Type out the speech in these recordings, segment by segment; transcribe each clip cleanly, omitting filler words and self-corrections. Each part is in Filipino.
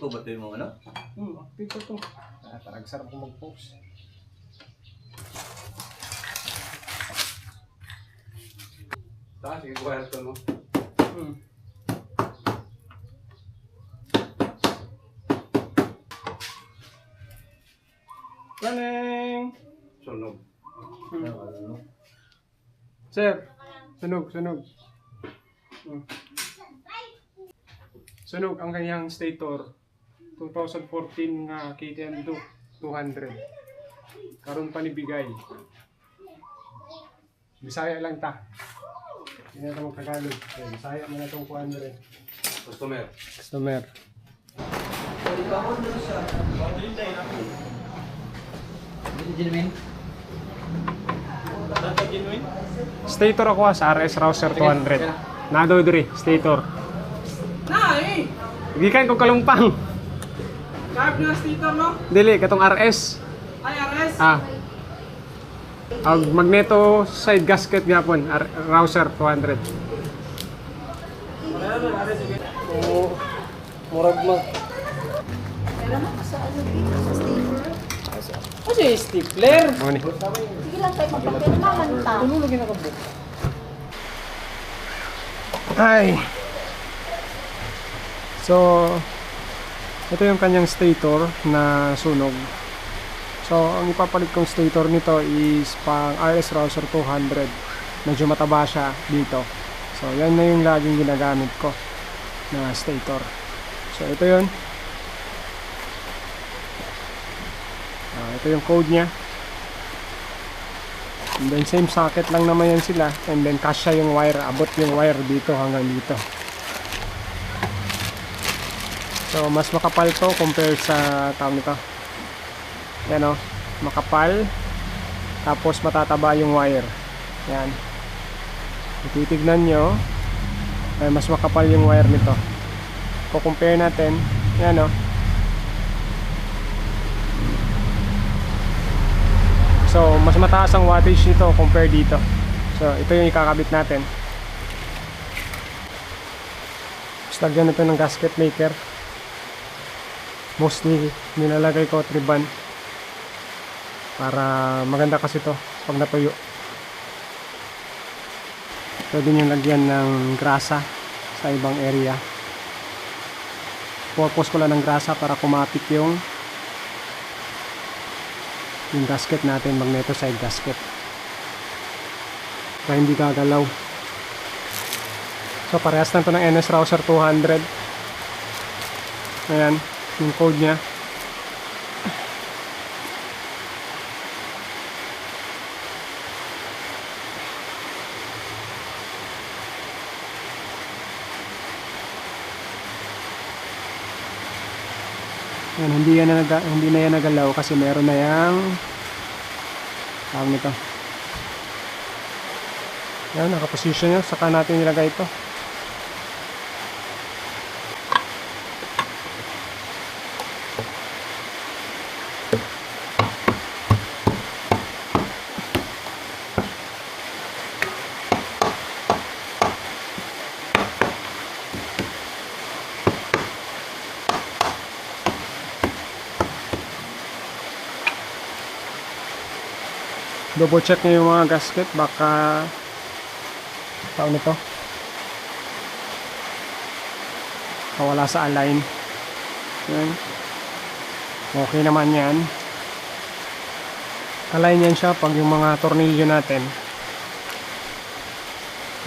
ko ba ito yung ano? Active ko to. Parang sarap ko mag-post. Sige, wire to, no? Running! Sunog. Sir, sunog. Sunog ang kanyang stator. 2014 nga KTM 200. Karon pa ni bigay. Bisaya lang ta. Hindi na ito magkagalog. Bisaya mo na itong kuhan rin. Customer. Customer. Stator ako sa RS Rouser 200. Nado diri, stator. Nay! Gikan ko kalumpang. Carb na stator no? Dili katong RS. IRS? Ang magneto side gasket gyapon, Rouser 200. Oo. Murag mo. Pero sa ano dito, sa stapler. Kasi stapler. Mo ni. Sige lang tayo magpapirma man ta. Tululogin ako book. Ay. So, ito yung kanyang stator na sunog. So, ang ipapalit kong stator nito is pang RS Rouser 200. Medyo mataba siya dito. So, yan na yung laging ginagamit ko na stator. So, ito yun. Ito yung code niya. And then, same socket lang naman yan sila. And then, kasya yung wire. Abot yung wire dito hanggang dito. So, mas makapal to compare sa tawag nito. Yan o, makapal. Tapos matataba yung wire. Yan. Titignan nyo, ay mas makapal yung wire nito. Kung compare natin, yan o. So, mas mataas ang wattage nito compare dito. So, ito yung ikakabit natin. Tapos lagyan ito ng gasket maker. Mostly, nilalagay ko triban. Para maganda kasi to pag natuyo. Pwede nyo lagyan ng grasa sa ibang area. Purpose ko lang ng grasa para kumapit yung gasket natin, magneto side gasket. Para hindi gagalaw. So parehas lang to ng NS Rouser 200. Ayan, yung code nya. Yan, hindi na yan nagalaw kasi meron na yang tawag nito. Yan, nakaposition yan. Saka natin nilagay ito. Double check nyo yung mga gasket, baka tawag nito wala sa align. Yan. Okay naman yan. Align yan siya pag yung mga tornilyo natin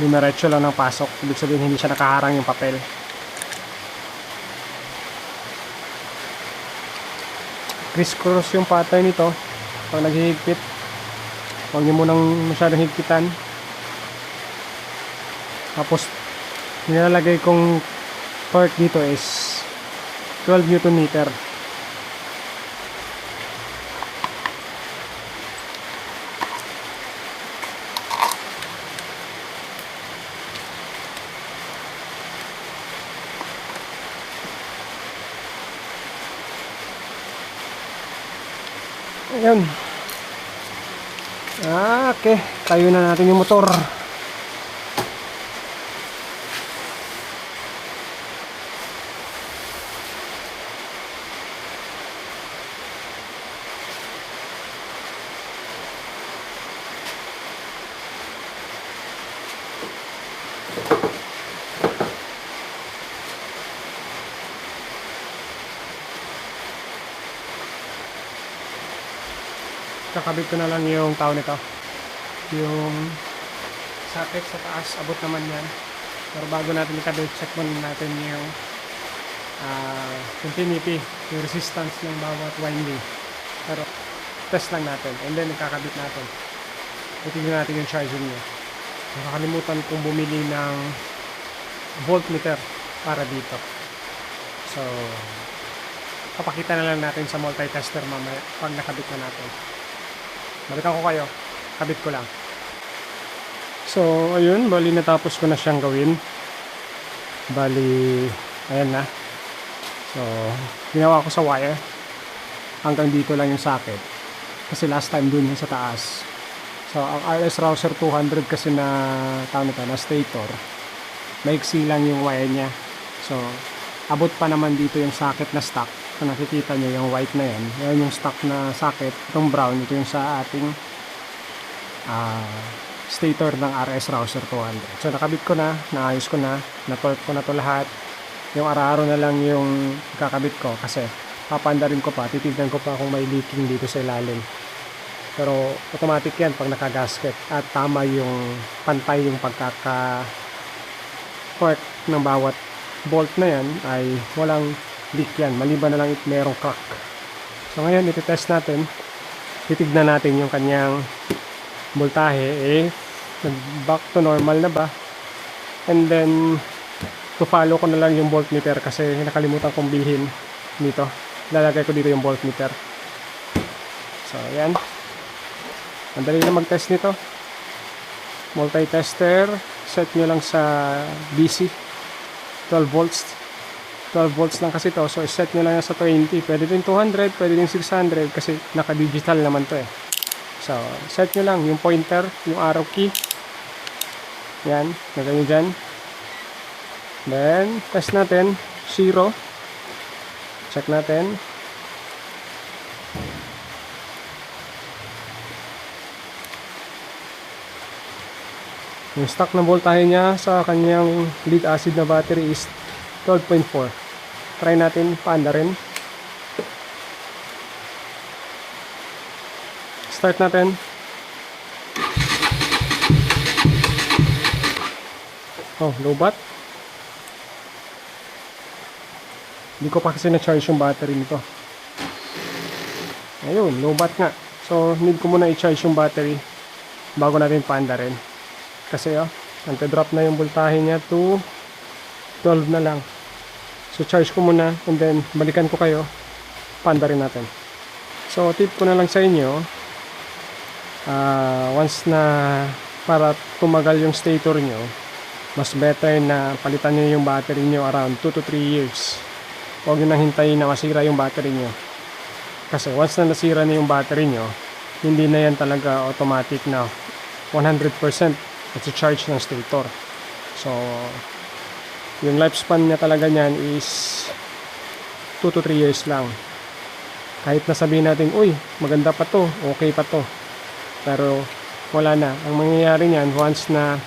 dumiretso lang ng pasok. Ibig sabihin hindi siya nakaharang yung papel. Criss-cross yung pattern nito pag naghihigpit. Huwag nyo munang masyadong higpitan. Tapos nilalagay kong torque dito is 12 Newton meter. Ayan. Okay, tayo na natin yung motor. kakabit ko na lang yung tao nito. Yung socket sa taas, abot naman yan. Pero bago natin ikabit, check muna natin yung continuity, yung resistance ng bawat winding. Pero test lang natin, and then ikakabit natin. Itignan natin yung charging niya. Nakakalimutan kong bumili ng voltmeter para dito. So, papakita na lang natin sa multi-tester mamaya pag nakabit na natin. Balikan ko kayo, kabit ko lang. So, ayun, bali natapos ko na siyang gawin. Bali, ayan na. So, ginawa ko sa wire. Hanggang dito lang yung socket. Kasi last time dun yung sa taas. So, ang RS Rouser 200 kasi na tawag nito, na stator, maiksi lang yung wire niya. So, abot pa naman dito yung socket na stock. Kung nakikita nyo yung white na yan, yan yung stock na socket. Itong brown, ito yung sa ating stator ng RS Rouser 200. So, nakabit ko na, naayos ko na, na-torque ko na to lahat. Yung araro na lang yung kakabit ko kasi papandarin ko pa, titignan ko pa kung may leaking dito sa ilalim. Pero automatic yan pag naka-gasket at tama yung pantay yung pagkaka-torque ng bawat bolt na yan ay walang leak yan, maliban na lang merong crack. So ngayon iti-test natin, titignan natin yung kanyang voltahe, nag-back to normal na ba, and then to follow ko na lang yung voltmeter kasi nakalimutan kong bilhin dito. Lalagay ko dito yung voltmeter. So ayan, ang dali na mag-test nito. Multi-tester, set nyo lang sa DC 12 volts 12 volts lang kasi to, so set nyo lang yan sa 20. Pwede din 200, pwede din 600 kasi naka-digital naman to eh. So set nyo lang yung pointer, yung arrow key, yan, lagay nyo dyan. Then test natin 0, check natin. Yung stock na voltahe niya sa kanyang lead acid na battery is 12.4. Try natin paanda rin. Start natin. Oh, low bat. Hindi ko pa kasi na-charge yung battery nito. Ayun, low bat nga. So, need ko muna i-charge yung battery bago natin paanda rin. Kasi nagka-drop na yung voltahe niya to 12 na lang. So charge ko muna and then balikan ko kayo, paanda rin natin. So tip ko na lang sa inyo, once na para tumagal yung stator nyo, mas better na palitan nyo yung battery nyo around 2 to 3 years. Huwag nyo nang hintayin na masira yung battery nyo. Kasi once na nasira na yung battery nyo, hindi na yan talaga automatic na 100% at charge ng stator. So yung lifespan niya talaga niyan is 2 to 3 years lang. Kahit nasabihin natin, uy, maganda pa to, okay pa to, pero wala na. Ang mangyayari niyan, once na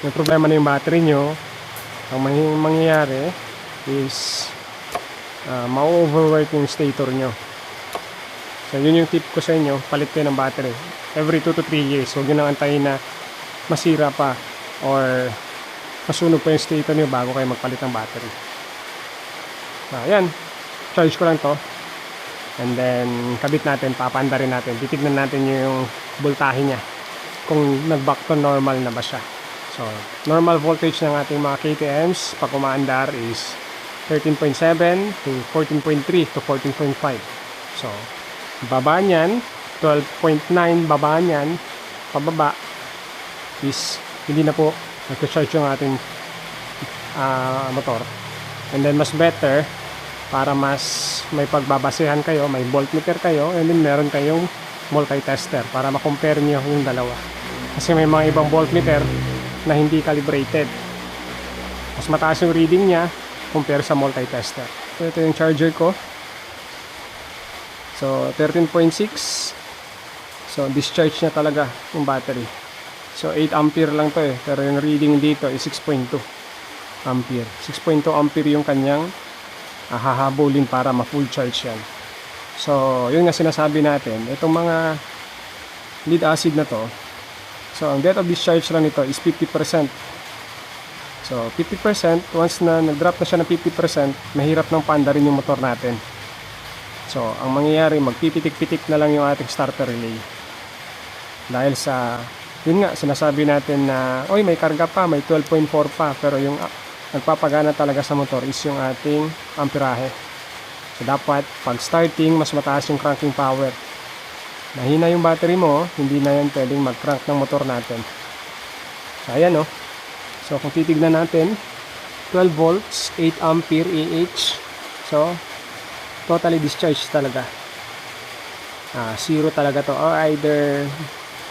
may problema na yung battery nyo, ang mangyayari is ma-overwork yung stator nyo. So yun yung tip ko sa inyo, palit kayo ng battery every 2 to 3 years. Huwag nyo nang antayin na masira pa or masunog pa yung stator nyo bago kayo magpalit ng battery. Ayan, charge ko lang to and then kabit natin, papaanda rin natin, titignan natin yung voltahe nya kung nag-back to normal na ba siya. So normal voltage ng ating mga KTMs pag umaandar is 13.7 to 14.3 to 14.5. So baba niyan, 12.9 baba niyan, pababa is hindi na po nag-charge yung ating motor. And then mas better para mas may pagbabasehan kayo, may voltmeter kayo, and then meron kayong multi-tester para ma-compare nyo yung dalawa. Kasi may mga ibang voltmeter na hindi calibrated. Mas mataas yung reading niya compare sa multi-tester. So ito yung charger ko. So 13.6. So discharge niya talaga yung battery. So 8 ampere lang to eh, pero yung reading dito is 6.2 ampere. 6.2 ampere yung kanyang hahabulin para ma-full charge yan. So, yun nga sinasabi natin, itong mga lead acid na to, so ang date of discharge lang nito is 50%. So, 50%, once na nag-drop na siya ng 50%, mahirap nang paanda rin yung motor natin. So, ang mangyayari, magpipitik-pitik na lang yung ating starter relay. Dahil sa, yun nga, sinasabi natin na, oy, may karga pa, may 12.4 pa, pero yung nagpapagana talaga sa motor is yung ating amperahe. So, dapat, pag starting, mas mataas yung cranking power. Mahina yung battery mo, hindi na yan pwedeng mag-crank ng motor natin. So, ayan o. So, kung titignan natin, 12 volts, 8 ampere AH. So, totally discharged talaga. Zero talaga to. Or either,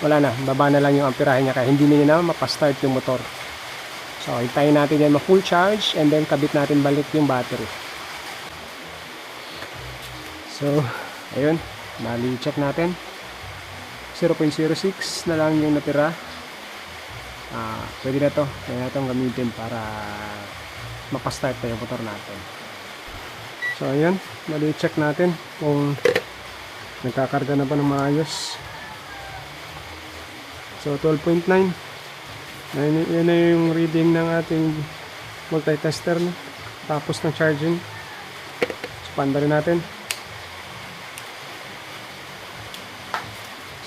wala na, baba na lang yung amperahe niya. Kaya hindi na mapastart yung motor. So, hintayin natin yan ma-full charge and then kabit natin balik yung battery. So, ayun. Bali, check natin. 0.06 na lang yung natira. Pwede na to. Pwede na itong gamitin para mapastart na yung motor natin. So, ayun. Bali, check natin kung nagkakarga na ba ng maayos. So, 12.9. Yan na yung reading ng ating multi-tester. No? Tapos ng charging. So, panda rin natin.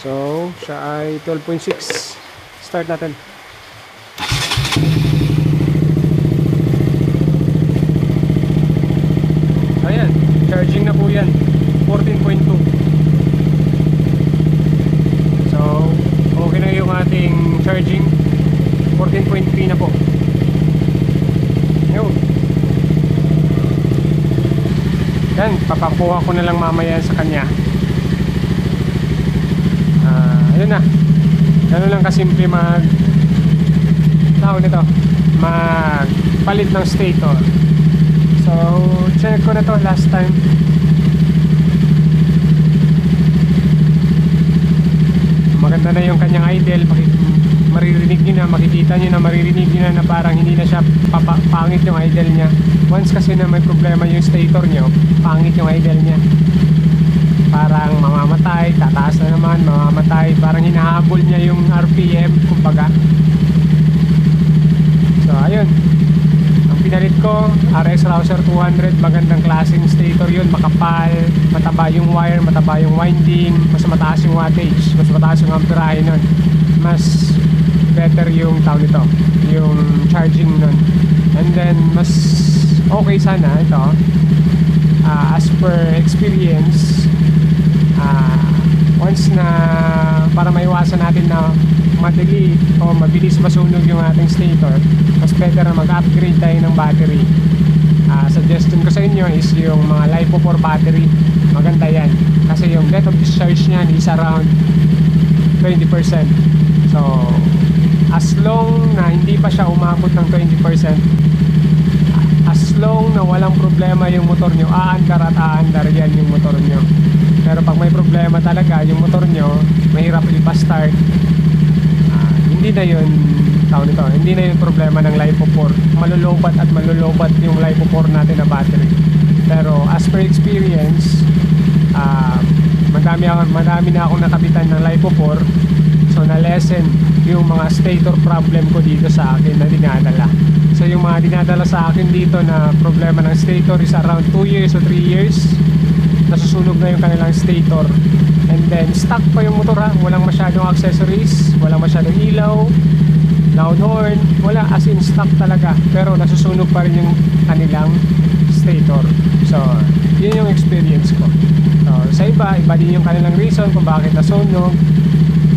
So, siya ay 12.6. Start natin. Ayan, charging na po yan. 14.2. So, okay na yung ating charging. 14.3 na po. Yun. Yan, papakuha ko na lang mamaya sa kanya. Ayun na. Gano'n lang kasimple magpalit ng stator. So, check ko na to last time. Maganda na yung kanyang idle. Maririnig nyo na, makikita nyo na, maririnig nyo na parang hindi na siya pangit yung idle niya. Once kasi na may problema yung stator nyo, pangit yung idle niya. Parang mamamatay, tataas na naman, mamamatay, parang hinahabol niya yung RPM, kumbaga. So, ayun. Ang pinalit ko, RS Rouser 200, magandang klaseng stator yun, makapal, mataba yung wire, mataba yung winding, mas mataas yung wattage, mas mataas yung amperahe nun. Mas better yung tawag nito, yung charging nun. And then, mas okay sana ito, as per experience, once na para maiwasan natin na madali o mabilis masunog yung ating stator, mas better na mag-upgrade tayo ng battery. Suggestion ko sa inyo is yung mga LiPo 4 battery. Maganda yan kasi yung date of discharge niyan is around 20%. So as long na hindi pa siya umabot ng 20%, as long na walang problema yung motor nyo, aandar at aandar yan yung motor nyo. Pero pag may problema talaga yung motor nyo, mahirap ipa-start, hindi na yun hindi na yun problema ng LiPo 4. Malulobat at malulobat yung LiPo 4 natin na battery. Pero as per experience, madami na akong nakabitan ng LiPo 4. So na-lessen yung mga stator problem ko dito sa akin na dinadala. So yung mga dinadala sa akin dito na problema ng stator is around 2 years o 3 years. Nasusunog na yung kanilang stator. And then stock pa yung motor, walang masyadong accessories, walang masyadong ilaw, loud horn, wala, as in stock talaga. Pero nasusunog pa rin yung kanilang stator. So yun yung experience ko. So sa iba din yung kanilang reason kung bakit nasunog.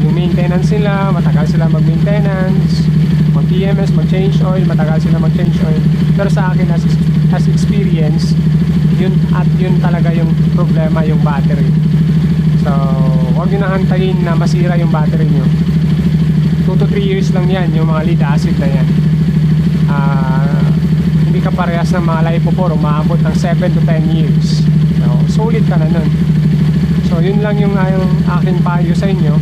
Yung maintenance nila, matagal sila mag-maintenance, mag-PMS, mag-change oil, matagal sila mag-change oil. Pero sa akin as experience, yun talaga yung problema, yung battery. So huwag nyo na hantayin na masira yung battery nyo. 2 to 3 years lang yan yung mga lead acid na yan. Hindi ka parehas ng mga LiPo 4, umaabot ng 7 to 10 years. So solid ka na nun. So yun lang yung aking payo sa inyo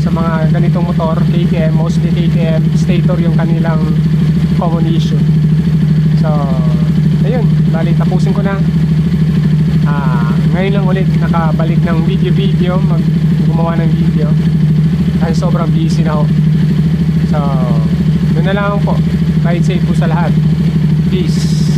sa mga ganitong motor, KTM, mostly KTM, stator yung kanilang common issue. So ayun, bali tapusin ko na. Ngayon lang ulit nakabalik ng video gumawa ng video kasi sobrang busy na ako. So, doon na lang po. Ride safe po sa lahat. Peace.